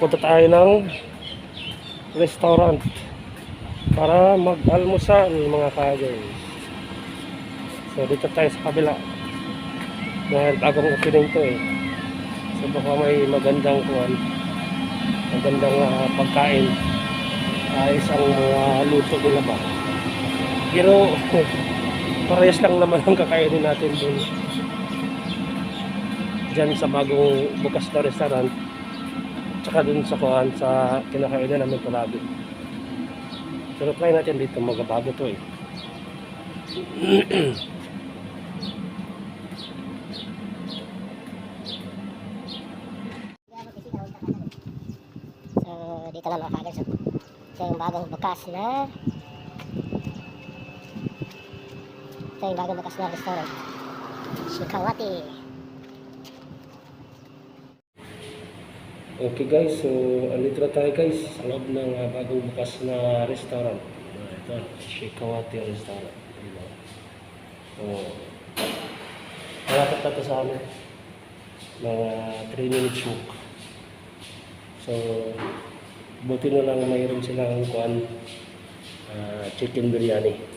punta tayo ng restaurant para mag-almusal mga ka-guys. So dito tayo sa kabila dahil bagong opening to eh. So baka may magandang pagkain, ayos ang mga luto nila ba. Pero parehas lang naman ang kakainin natin dun dyan sa bagong bukas na restaurant, tsaka dun sa kinakainan namin palagi. Pero try natin dito, magabago to eh. So dito na mga kagad, ito yung bagong bukas na restaurant, Shikawati. Okay guys, so andito na tayo guys sa loob ng bagong bukas na restaurant. Ito, Shikawati Restaurant. So, malapit na ito sa amin. Mga 3 minutes walk. So, buti na lang mayroon silang chicken biryani.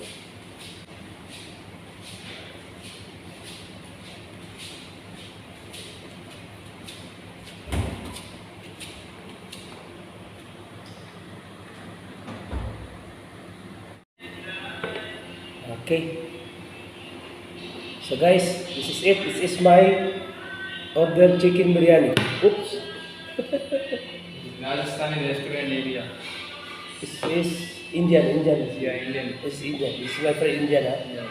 Okay. So guys, this is it. This is my ordered chicken biryani. Oops. Rajasthani restaurant area. This is Indian. Yeah, Indian. This is Indian. This is my friend Indian. Huh? Yes.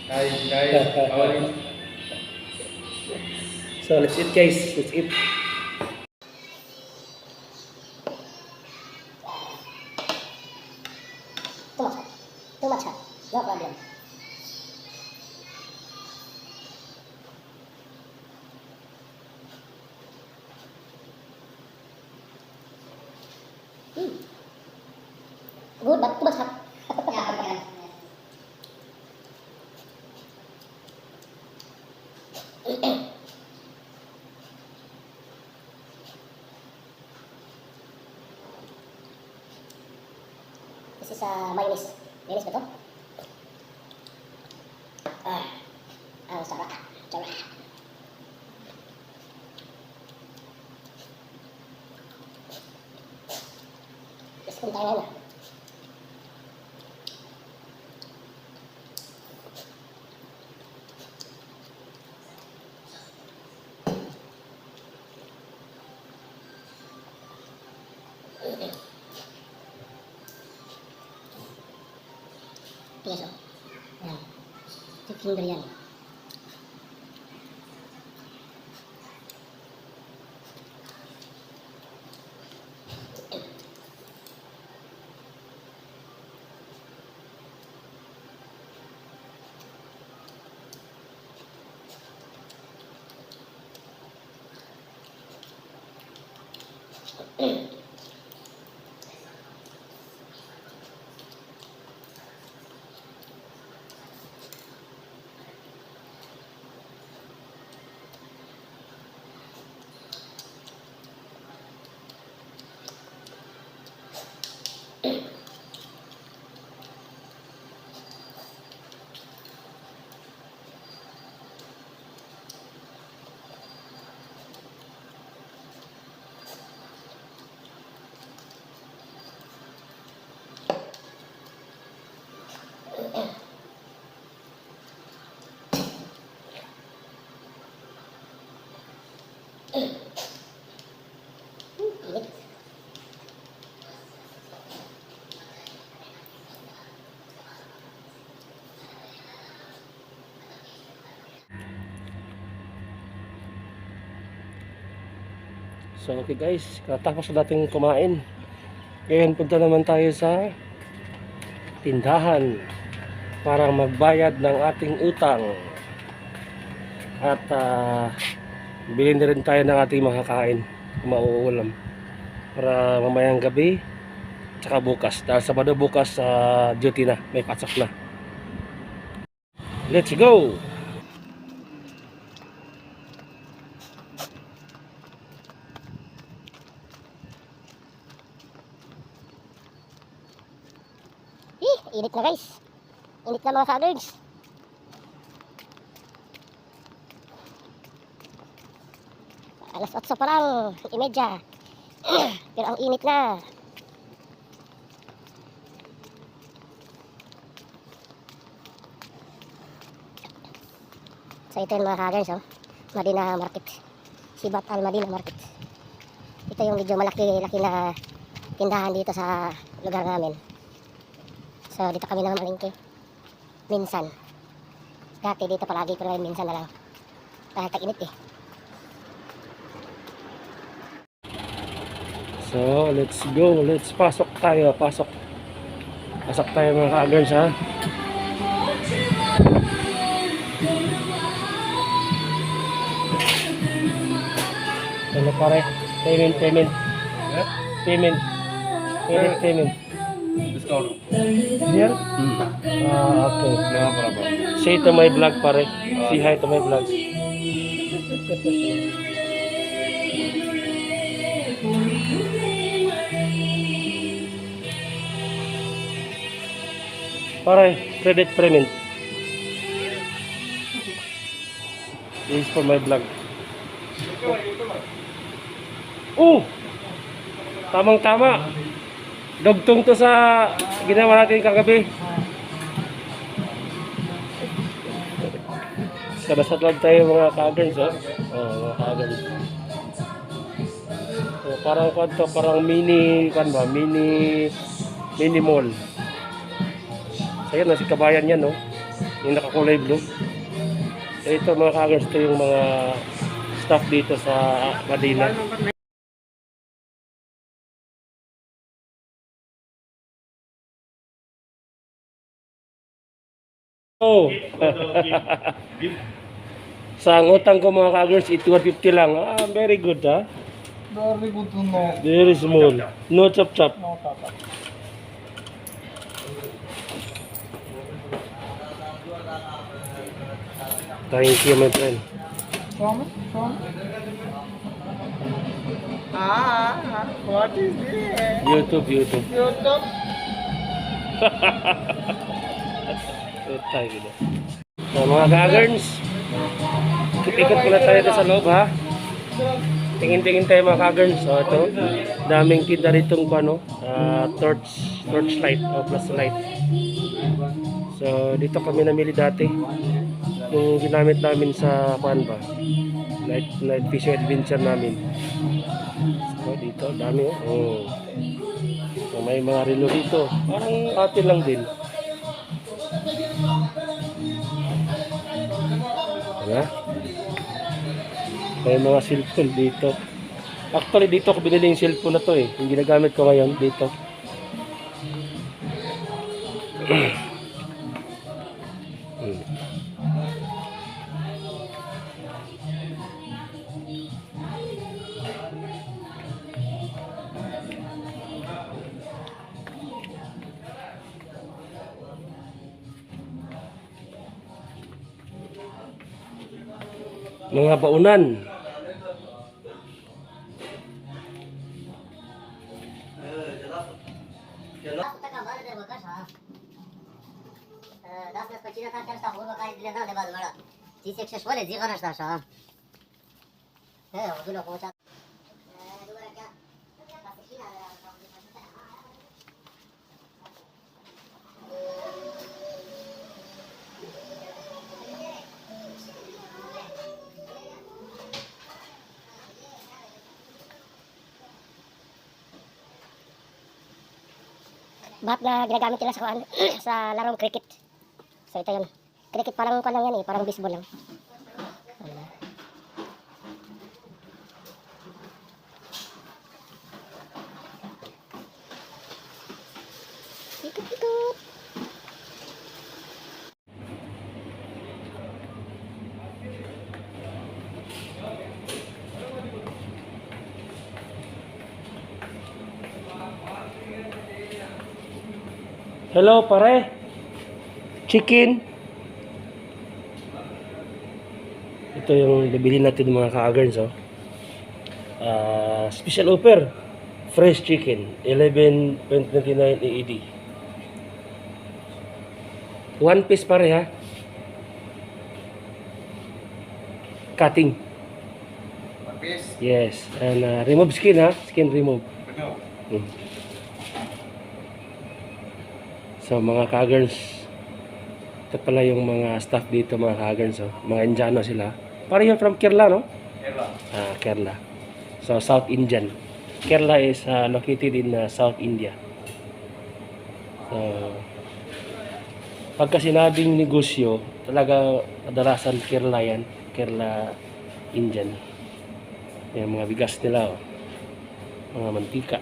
Hi, guys. How are you? So let's eat guys. Let's eat. Too much hot. No problem. Good, but too much hot. Yeah. This is mayonnaise. Mayonnaise ba to? Sarap. Let's put tayo na. Yes, oh. Ayan. Chicken biryani. Init. So okay guys, katapos natin kumain. Ngayon punta naman tayo sa tindahan para magbayad ng ating utang. At bilhin na rin tayo ng ating makakain, mauulam. Para mamayang gabi, tsaka bukas. Dahil Sabado bukas duty na, may pasok na. Let's go! Init na guys. Init na mga ka-alergs. Alas 8 pa lang, imedya. Pero ang init na. So ito yung mga ka-alergs, oh. Madina Market. Sibat Al Madina Market. Ito yung medyo malaki-laki na tindahan dito sa lugar namin. So dito kami namalingke. Minsan. Dati dito palagi pero minsan na lang. Dahil tag-init eh. So, let's go. Let's pasok tayo. Pasok. Pasok tayo mga ka-alergs, ha. Ano pare? Payment. Payment. Discount. Here? Okay. No problem. Say to my vlog pare. Say hi to my vlog. Pare, credit payment. This is for my vlog. Oh! Tamang-tama. Dugtong to sa ginawa natin kagabi. Sabasat lang tayo mga ka-alergs, oh. Oh, mga ka-alergs. So, parang kanto, parang mini mall. So, yan, si kabayan yan, no? Yung nakakulay blue. So, ito mga ka-alergs, ito yung mga staff dito sa Madina. Oh. Sa ang utang ko mga ka-alergs, 250 lang. Ah, very good, ha? Very good to know. Very small. No chop-chop. No, Tata. Thank you, my friend. From? What is this? YouTube. YouTube? Tayo gila. So, mga ka-alergs, ikot muna tayo doon sa loob, ha? Tingin-tingin tayo mga ka-alergs. So, ito, daming tinda ditong torch light o plus light. So, dito kami namili dati. Yung ginamit namin sa night fishing adventure namin. So, dito, dami, oh. So, may mga relo dito. Parang atin lang din. Diba? May mga cellphone dito. Actually, dito ko binili yung cellphone na to eh. Yung ginagamit ko ngayon dito. Mga baunan. Bat na ginagamit nila sa sa larong cricket. So ito yun. Cricket parang yan eh, parang baseball lang. Ikot-ikot. Hello pare. Chicken. Ito yung bibili natin mga ka-alergs, oh. Special offer. Fresh chicken, 11.99 AED. One piece pare ha. Cutting. One piece. Yes. And remove skin ha. Skin remove. Ano? Hmm. So mga ka-girls, ito pala yung mga staff dito mga ka-girls. Oh. Mga Indiano sila. Parang yung from Kerala, no? Kerala. Kerala. So South Indian. Kerala is located in South India. So pagka sinabing negosyo, talaga kadalasan Kerala yan. Kerala Indian. Yung mga bigas nila, oh. Mga mantika.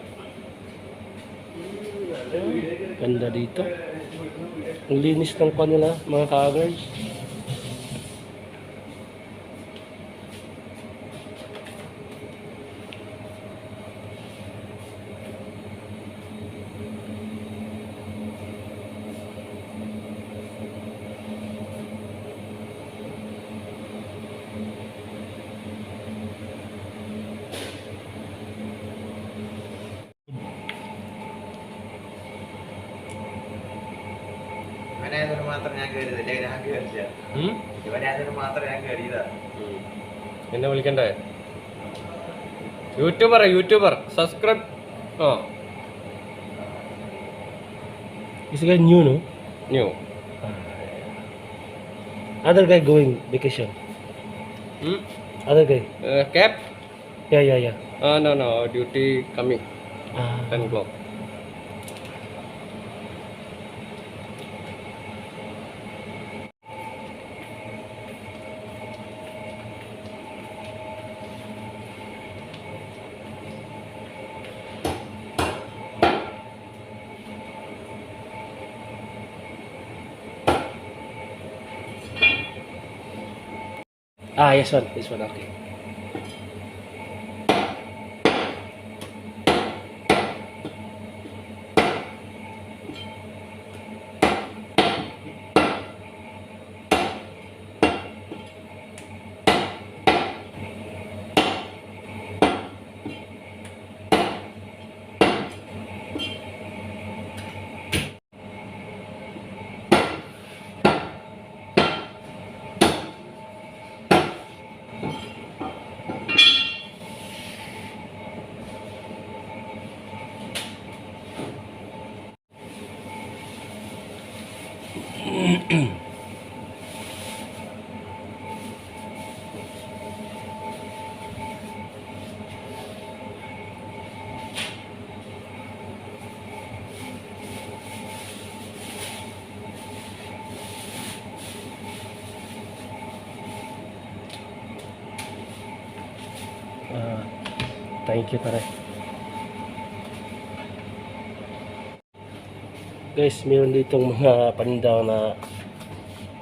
Ganda dito. Ang linis ng kanila, mga ka-girls. ഇവനായതുകൊണ്ട് മാത്രം ഞാൻ കയറിയത് അല്ലേ ഞാൻ കയറില്ല ഇവനായതുകൊണ്ട് മാത്രം ഞാൻ കയറിയതാ എന്നെ വിളിക്കണ്ടേ? YouTuber subscribe. This guy new, no? New. Other guy going vacation. Other guy. Cap? Yeah. No. Duty coming. 10 o'clock. Yes one. This one, okay. Thank you pare. Guys, meron ditong mga panindaw na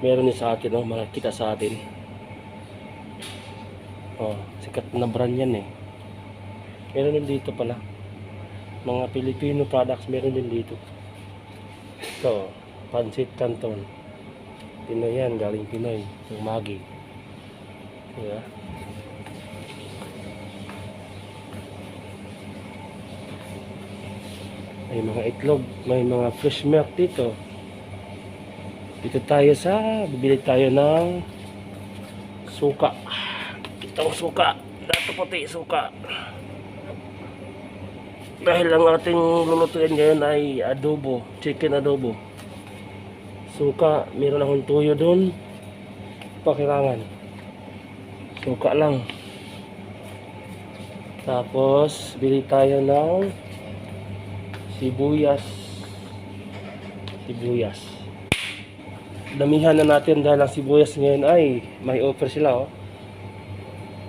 meron din sa atin, mga kita sa atin. Sikat na brand yan eh. Meron din dito pala. Mga Filipino products meron din dito. Ito, Pancit Canton. Pinoy yan, galing Pinoy. Yung Maggi. Diba? May mga itlog, may mga fresh milk dito. Dito tayo bibili tayo ng suka. Itong suka, dato puti suka. Dahil ang ating lulutuin ngayon ay adobo, chicken adobo. Suka, meron akong tuyo doon. Pakirangan. Suka lang. Tapos, bili tayo ng sibuyas. Damihan na natin dahil ang sibuyas ngayon ay may offer sila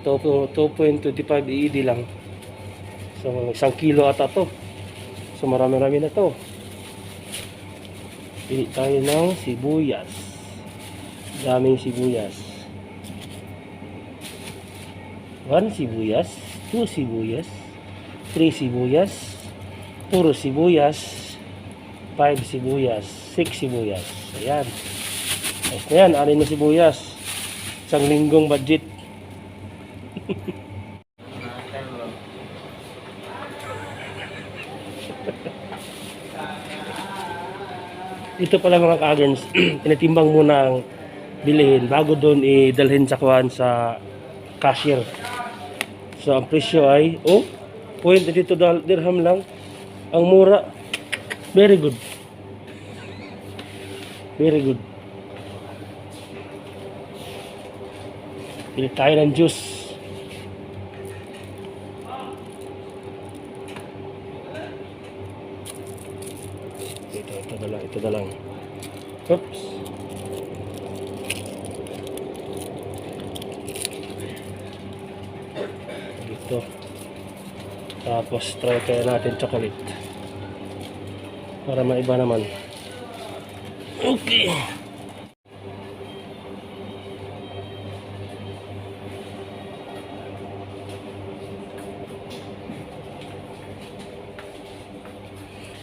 2.25 ED lang. So 1 kilo ata to. So marami-rami na to. Pili tayo ng sibuyas. Daming sibuyas. 1 sibuyas, 2 sibuyas, 3 sibuyas, 4 sibuyas, 5 sibuyas, 6 sibuyas. Ayan. Ayos na yan, 6 na sibuyas. 1 linggong budget. Ito pala mga ka-agarns, tinitimbang muna ang bilihin bago doon idalhin sa kuhan sa cashier. So ang presyo ay 0.22 dirham lang. Ang mura. Very good. Very good. Pili tayo ng juice. Ito na lang. Oops. Dito. Tapos try kaya natin chocolate. Para maiba naman. Okay.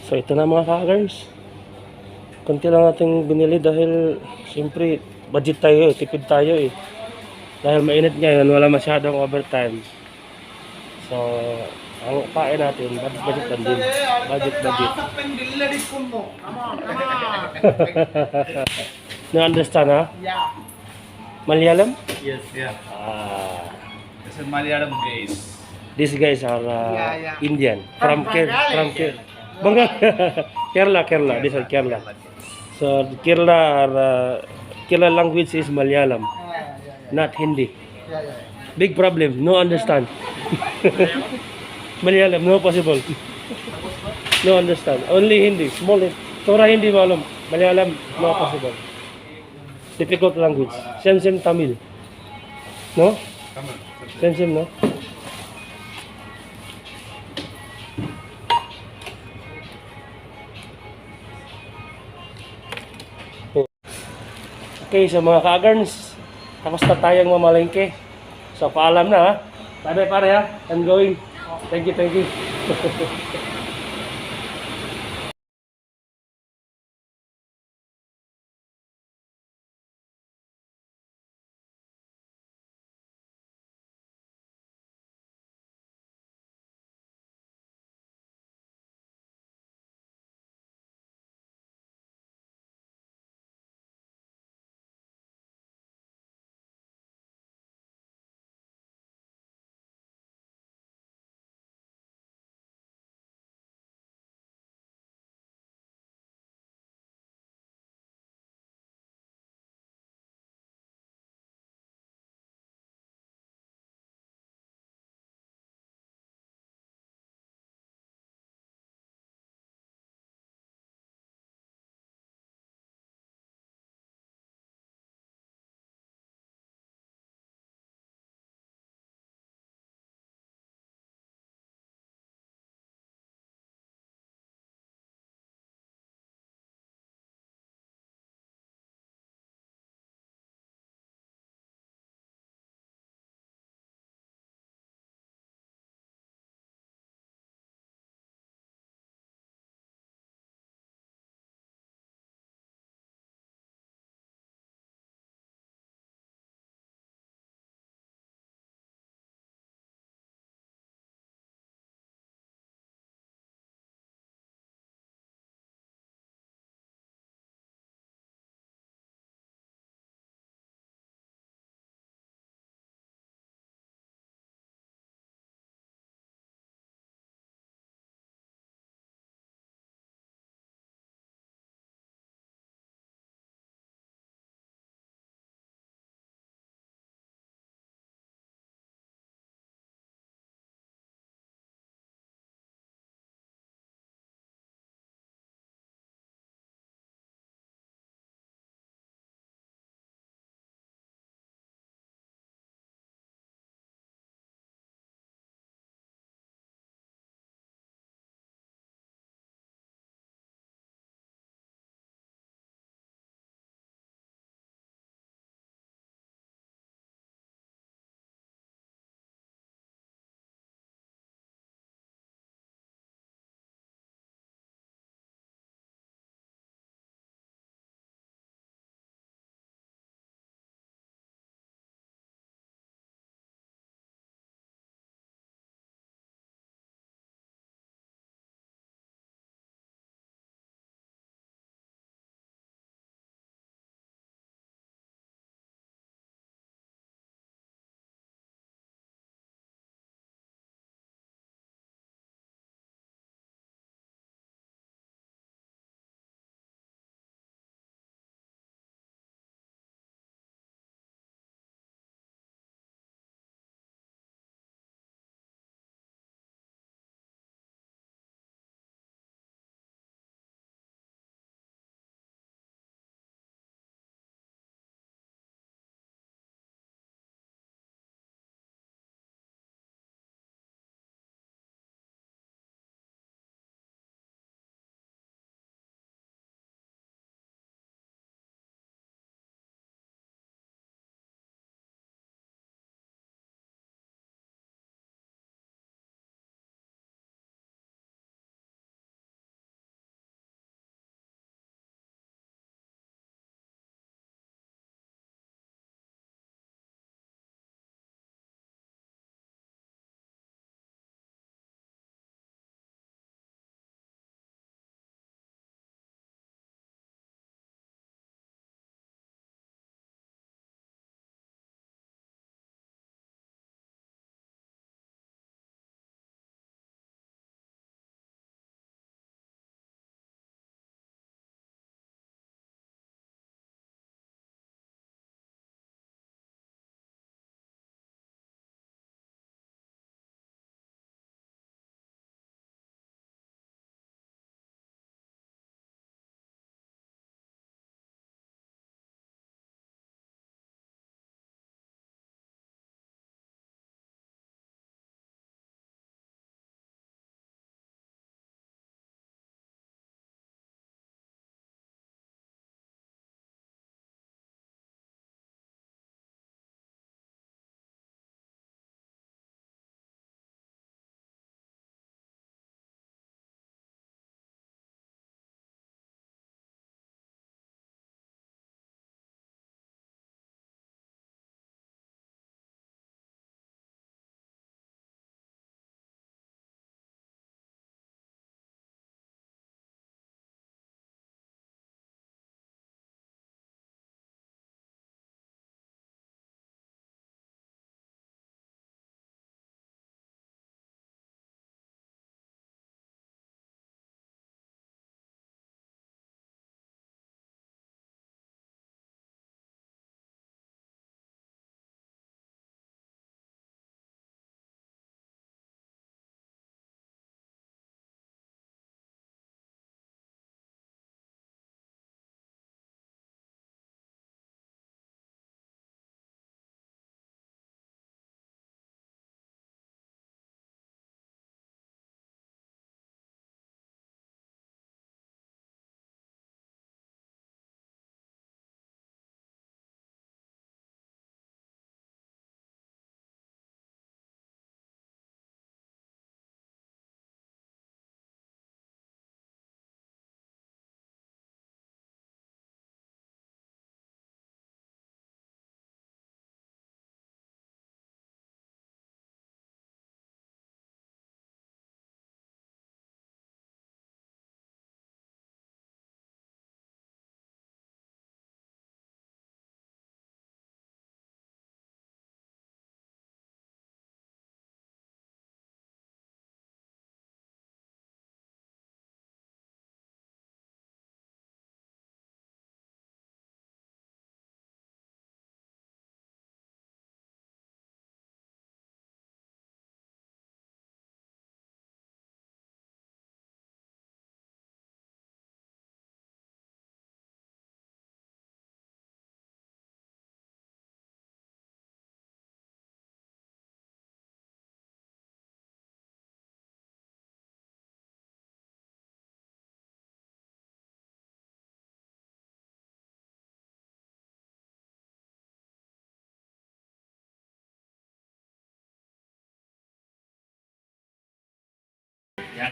So ito na mga ka-agarns. Kunti lang natin binili dahil siyempre budget tayo, tipid tayo eh. Dahil mainit ngayon, wala masyadong overtime. So ang pain natin, budget lang din. Budget. No understand ha? Yeah. Malayalam? Yes, yeah. It's a Malayalam guys. These guys are Yeah. Indian from Bengal. Kerala. This is Kerala. So Kerala language is Malayalam, not Hindi. Big problem. No understand. Malayalam no possible. No understand. Only Hindi. Small. Thora Hindi malum. Malayalam no possible. Difficult language. Same Tamil. No? Same no? Okay, so mga ka-agarns, tapos na tayong mamalengke. So paalam na ha. Bye-bye pare ha. I'm going. Thank you.